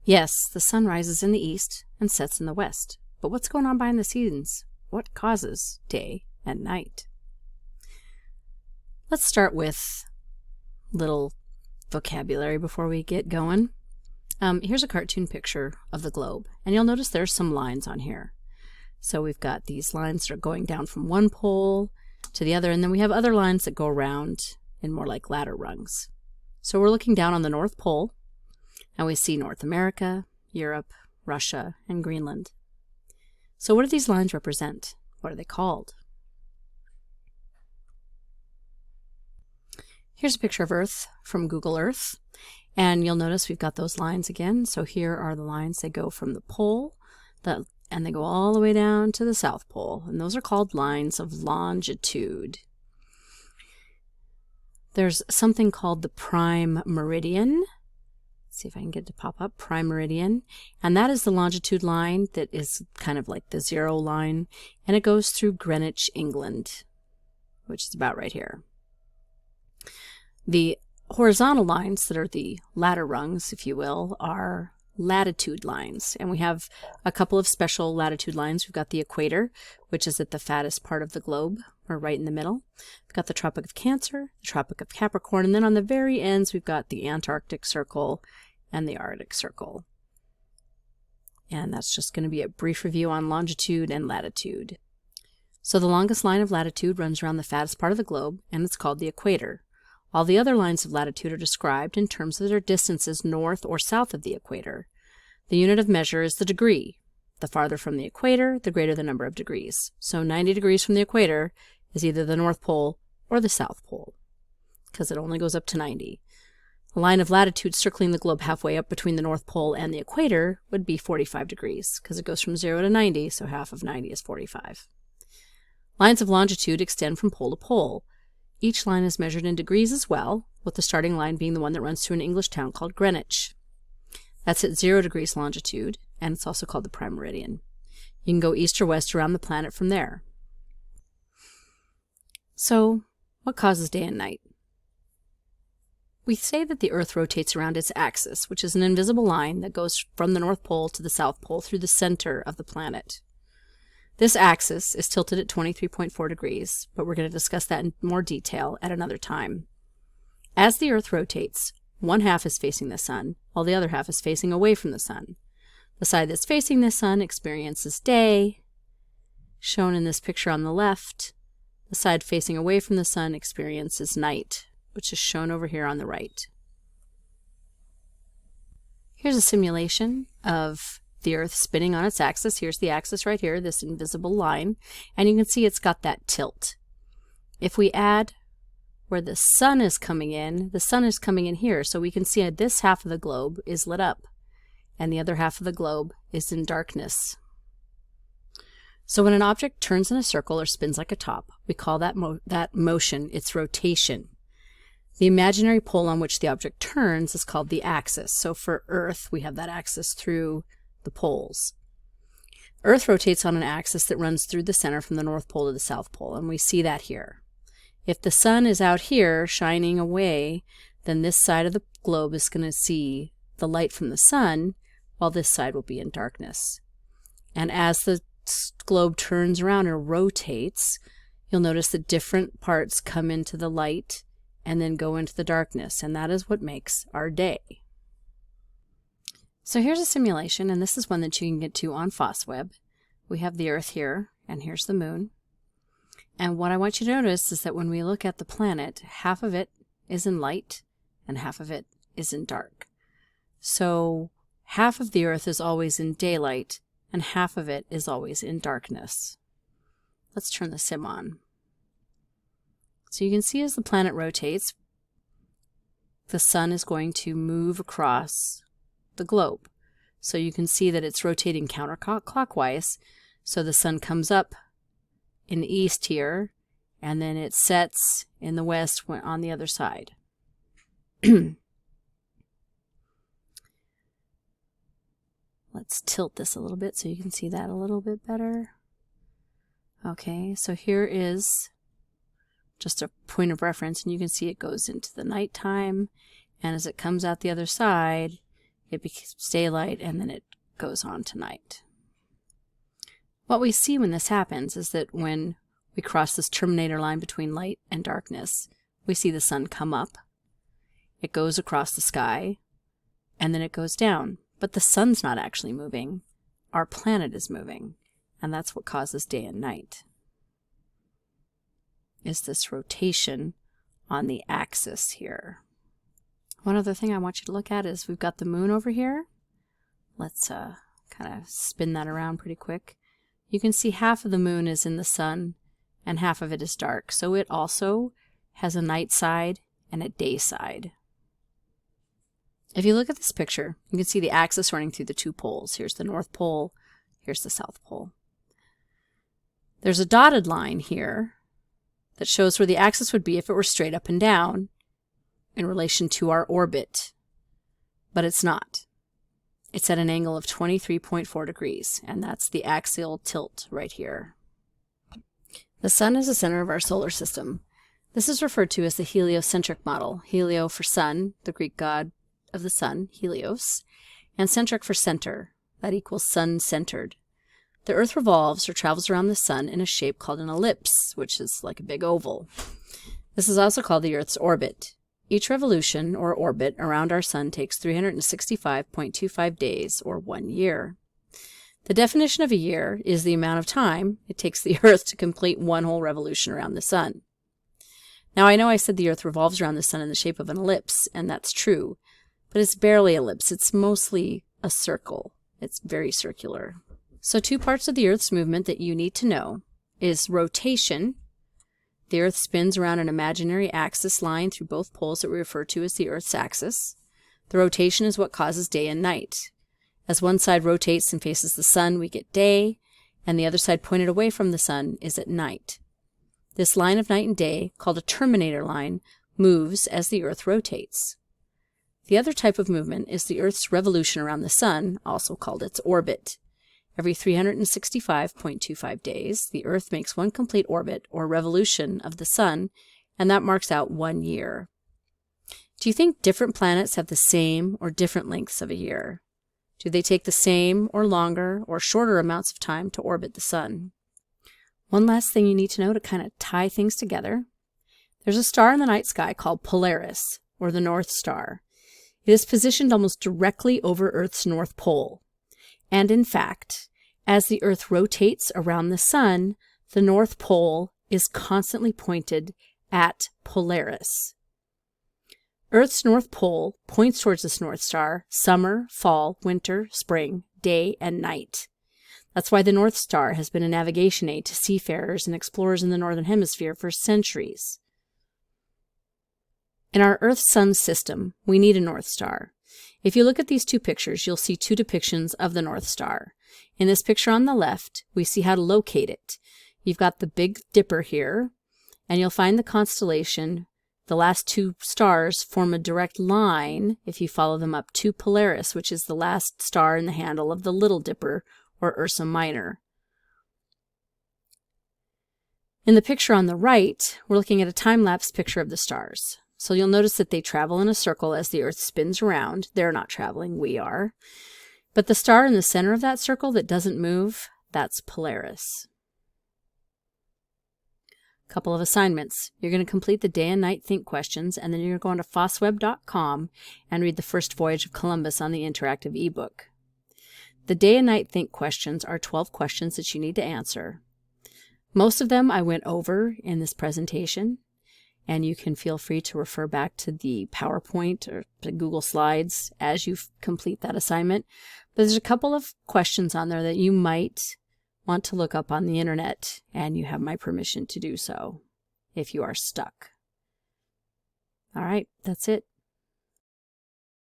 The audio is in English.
Yes, the sun rises in the east and sets in the west. But what's going on behind the scenes? What causes day and night? Let's start with little vocabulary before we get going. Here's a cartoon picture of the globe, and you'll notice there's some lines on here. So we've got these lines that are going down from one pole to the other, and then we have other lines that go around in more like ladder rungs. So we're looking down on the North Pole, and we see North America, Europe, Russia, and Greenland. So what do these lines represent? What are they called? Here's a picture of Earth from Google Earth, and you'll notice we've got those lines again. So here are the lines. They go from the pole, and they go all the way down to the South Pole, and those are called lines of longitude. There's something called the prime meridian. Let's see if I can get it to pop up. Prime meridian, and that is the longitude line that is kind of like the zero line, and it goes through Greenwich, England, which is about right here. The horizontal lines that are the ladder rungs, if you will, are latitude lines, and we have a couple of special latitude lines. We've got the equator, which is at the fattest part of the globe, or right in the middle. We've got the Tropic of Cancer, the Tropic of Capricorn, and then on the very ends we've got the Antarctic Circle and the Arctic Circle. And that's just going to be a brief review on longitude and latitude. So the longest line of latitude runs around the fattest part of the globe, and it's called the equator. All the other lines of latitude are described in terms of their distances north or south of the equator. The unit of measure is the degree. The farther from the equator, the greater the number of degrees. So 90 degrees from the equator is either the North Pole or the South Pole, because it only goes up to 90. A line of latitude circling the globe halfway up between the North Pole and the equator would be 45 degrees, because it goes from 0 to 90, so half of 90 is 45. Lines of longitude extend from pole to pole. Each line is measured in degrees as well, with the starting line being the one that runs through an English town called Greenwich. That's at 0 degrees longitude, and it's also called the prime meridian. You can go east or west around the planet from there. So, what causes day and night? We say that the Earth rotates around its axis, which is an invisible line that goes from the North Pole to the South Pole through the center of the planet. This axis is tilted at 23.4 degrees, but we're going to discuss that in more detail at another time. As the Earth rotates, one half is facing the sun, while the other half is facing away from the sun. The side that's facing the sun experiences day, shown in this picture on the left. The side facing away from the sun experiences night, which is shown over here on the right. Here's a simulation of the Earth spinning on its axis. Here's the axis right here, this invisible line, and you can see it's got that tilt. If we add where the sun is coming in here, so we can see this half of the globe is lit up, and the other half of the globe is in darkness. So when an object turns in a circle or spins like a top, we call that motion its rotation. The imaginary pole on which the object turns is called the axis. So for Earth, we have that axis through the poles. Earth rotates on an axis that runs through the center from the North Pole to the South Pole, and we see that here. If the sun is out here shining away, then this side of the globe is going to see the light from the sun, while this side will be in darkness. And as the globe turns around and rotates, you'll notice that different parts come into the light and then go into the darkness, and that is what makes our day. So here's a simulation, and this is one that you can get to on FOSSWeb. We have the Earth here, and here's the moon. And what I want you to notice is that when we look at the planet, half of it is in light and half of it is in dark. So half of the Earth is always in daylight and half of it is always in darkness. Let's turn the sim on. So you can see as the planet rotates, the sun is going to move across the globe. So you can see that it's rotating counterclockwise. So the sun comes up in the east here, and then it sets in the west on the other side. Let's tilt this a little bit so you can see that a little bit better. Okay, so here is just a point of reference, and you can see it goes into the nighttime, and as it comes out the other side, it becomes daylight, and then it goes on to night. What we see when this happens is that when we cross this terminator line between light and darkness, we see the sun come up, it goes across the sky, and then it goes down. But the sun's not actually moving. Our planet is moving, and that's what causes day and night, is this rotation on the axis here. One other thing I want you to look at is we've got the moon over here. Let's kind of spin that around pretty quick. You can see half of the moon is in the sun and half of it is dark. So it also has a night side and a day side. If you look at this picture, you can see the axis running through the two poles. Here's the North Pole, here's the South Pole. There's a dotted line here that shows where the axis would be if it were straight up and down in relation to our orbit, but it's not. It's at an angle of 23.4 degrees, and that's the axial tilt right here. The sun is the center of our solar system. This is referred to as the heliocentric model. Helio for sun, the Greek god of the sun, Helios, and centric for center. That equals sun-centered. The Earth revolves or travels around the sun in a shape called an ellipse, which is like a big oval. This is also called the Earth's orbit. Each revolution, or orbit, around our sun takes 365.25 days, or 1 year. The definition of a year is the amount of time it takes the Earth to complete one whole revolution around the sun. Now, I know I said the Earth revolves around the sun in the shape of an ellipse, and that's true, but it's barely an ellipse. It's mostly a circle. It's very circular. So 2 parts of the Earth's movement that you need to know is rotation. The Earth spins around an imaginary axis line through both poles that we refer to as the Earth's axis. The rotation is what causes day and night. As one side rotates and faces the sun, we get day, and the other side pointed away from the sun is at night. This line of night and day, called a terminator line, moves as the Earth rotates. The other type of movement is the Earth's revolution around the sun, also called its orbit. Every 365.25 days, the Earth makes one complete orbit, or revolution, of the sun, and that marks out 1 year. Do you think different planets have the same or different lengths of a year? Do they take the same or longer or shorter amounts of time to orbit the sun? One last thing you need to know to kind of tie things together. There's a star in the night sky called Polaris, or the North Star. It is positioned almost directly over Earth's North Pole. And in fact, as the Earth rotates around the sun, the North Pole is constantly pointed at Polaris. Earth's North Pole points towards this North Star summer, fall, winter, spring, day, and night. That's why the North Star has been a navigation aid to seafarers and explorers in the Northern Hemisphere for centuries. In our Earth-Sun system, we need a North Star. If you look at these 2 pictures, you'll see 2 depictions of the North Star. In this picture on the left, we see how to locate it. You've got the Big Dipper here, and you'll find the constellation. The last 2 stars form a direct line, if you follow them up, to Polaris, which is the last star in the handle of the Little Dipper, or Ursa Minor. In the picture on the right, we're looking at a time-lapse picture of the stars. So you'll notice that they travel in a circle as the Earth spins around. They're not traveling, we are. But the star in the center of that circle that doesn't move, that's Polaris. A couple of assignments. You're going to complete the day and night think questions, and then you're going to fossweb.com and read The First Voyage of Columbus on the interactive ebook. The day and night think questions are 12 questions that you need to answer. Most of them I went over in this presentation, and you can feel free to refer back to the PowerPoint or to Google Slides as you complete that assignment. But there's a couple of questions on there that you might want to look up on the internet, and you have my permission to do so if you are stuck. All right, that's it.